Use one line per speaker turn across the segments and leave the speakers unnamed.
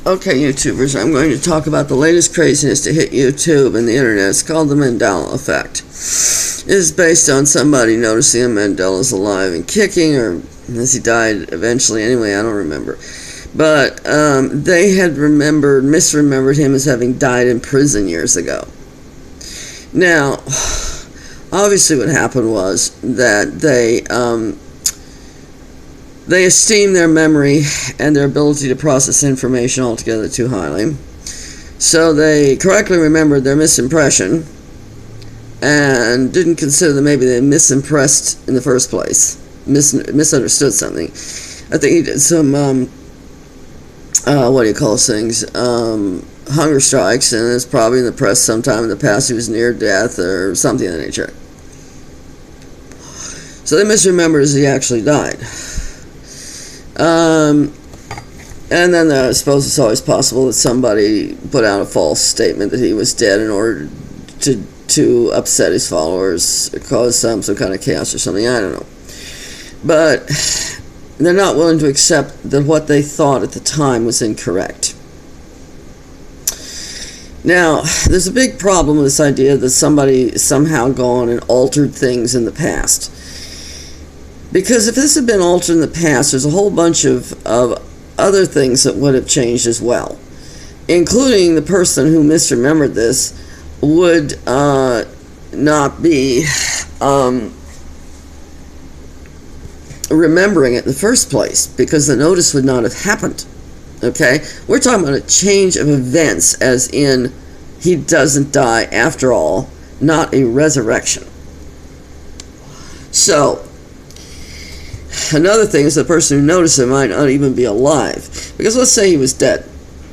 Okay, YouTubers, I'm going to talk about the latest craziness to hit YouTube and the internet. It's called the Mandela effect. It is based on somebody noticing Mandela's alive and kicking, or as he died eventually anyway, I don't remember. But they had misremembered him as having died in prison years ago. Now, obviously what happened was that they esteem their memory and their ability to process information altogether too highly. So they correctly remembered their misimpression and didn't consider that maybe they misimpressed in the first place, misunderstood something. I think he did some, what do you call those things, hunger strikes, and it's probably in the press sometime in the past he was near death or something of that nature. So they misremembered as he actually died. And then I suppose it's always possible that somebody put out a false statement that he was dead in order to upset his followers, cause some kind of chaos or something, I don't know. But they're not willing to accept that what they thought at the time was incorrect. Now, there's a big problem with this idea that somebody somehow gone and altered things in the past. Because if this had been altered in the past, there's a whole bunch of other things that would have changed as well, including the person who misremembered this would not be remembering it in the first place, because the notice would not have happened. Okay? We're talking about a change of events, as in he doesn't die after all, not a resurrection. So, another thing is the person who noticed it might not even be alive. Because let's say he was dead,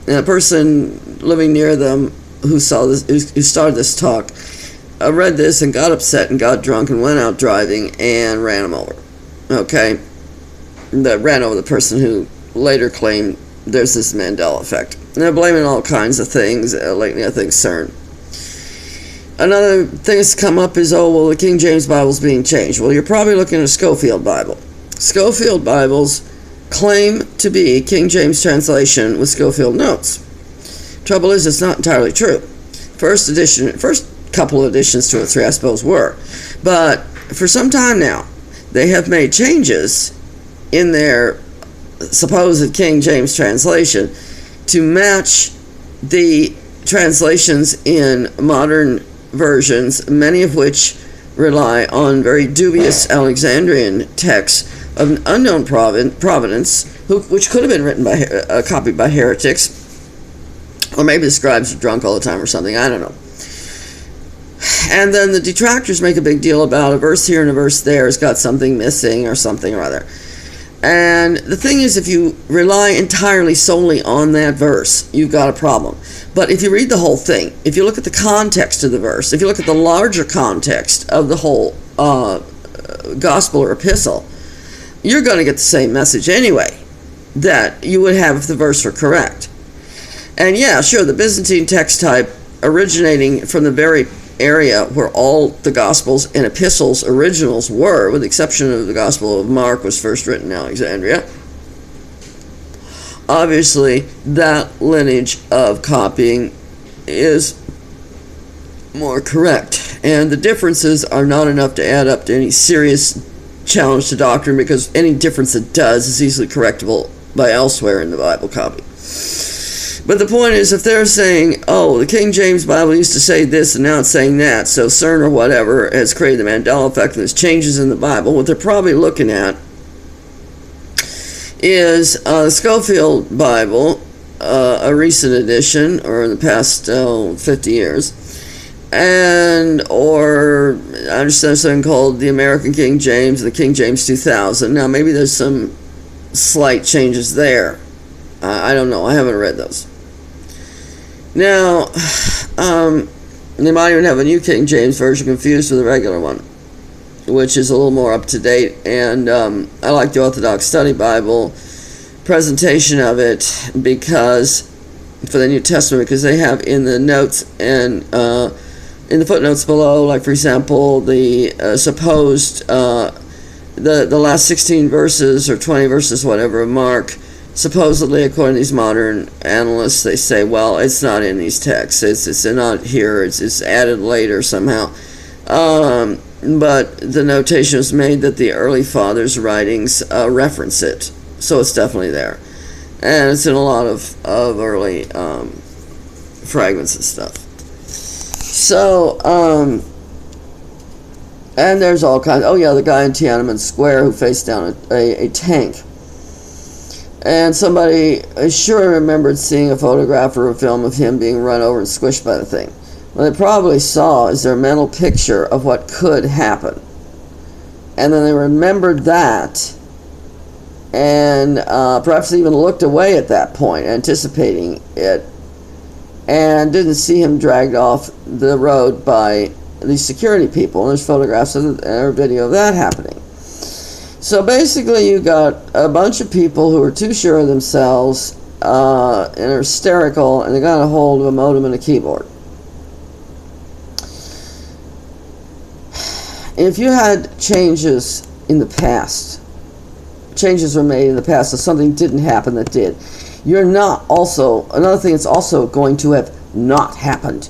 and a person living near them who saw this, who started this talk, read this and got upset and got drunk and went out driving and ran him over. Okay? That ran over the person who later claimed there's this Mandela effect. And they're blaming all kinds of things, lately I think CERN. Another thing that's come up is, oh, well, the King James Bible's being changed. Well, you're probably looking at a Schofield Bible. Schofield Bibles claim to be King James translation with Schofield notes. Trouble is, it's not entirely true. First couple of editions, 2 or 3, I suppose, were. But for some time now, they have made changes in their supposed King James translation to match the translations in modern versions, many of which rely on very dubious Alexandrian texts of an unknown provenance, which could have been written copied by heretics, or maybe the scribes are drunk all the time or something, I don't know. And then the detractors make a big deal about a verse here and a verse there has got something missing or something or other. And the thing is, if you rely entirely solely on that verse, you've got a problem. But if you read the whole thing, if you look at the context of the verse, if you look at the larger context of the whole gospel or epistle, you're going to get the same message anyway that you would have if the verse were correct. And yeah, sure, the Byzantine text type originating from the very area where all the Gospels and epistles originals were, with the exception of the Gospel of Mark was first written in Alexandria. Obviously, that lineage of copying is more correct, and the differences are not enough to add up to any serious challenge to doctrine, because any difference it does is easily correctable by elsewhere in the Bible copy. But the point is, if they're saying, oh, the King James Bible used to say this and now it's saying that, so CERN or whatever has created the Mandela effect and there's changes in the Bible, what they're probably looking at is the Schofield Bible, a recent edition, or in the past 50 years, or I understand something called the American King James, the King James 2000. Now, maybe there's some slight changes there. I don't know. I haven't read those. Now, they might even have a New King James version confused with the regular one, which is a little more up to date. And I like the Orthodox Study Bible presentation of it because for the New Testament, because they have in the notes and in the footnotes below, like for example, the supposed the last 16 verses or 20 verses, whatever, of Mark supposedly, according to these modern analysts, they say, well, it's not in these texts. It's not here. It's added later somehow. But the notation was made that the early fathers' writings reference it. So it's definitely there. And it's in a lot of early fragments and stuff. So, and there's all kinds. Oh yeah, the guy in Tiananmen Square who faced down a tank. And somebody sure remembered seeing a photograph or a film of him being run over and squished by the thing. What they probably saw is their mental picture of what could happen. And then they remembered that, and perhaps even looked away at that point, anticipating it, and didn't see him dragged off the road by these security people. And there's photographs and a video of that happening. So basically you got a bunch of people who are too sure of themselves and are hysterical, and they got a hold of a modem and a keyboard. If you had changes in the past, changes were made in the past, so something didn't happen that did, you're not also, another thing that's also going to have not happened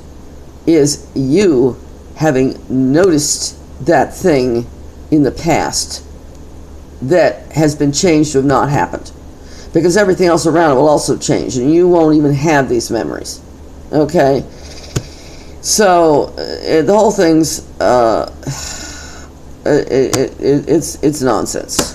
is you having noticed that thing in the past that has been changed to have not happened. Because everything else around it will also change, and you won't even have these memories. Okay? So, the whole thing's, it's nonsense.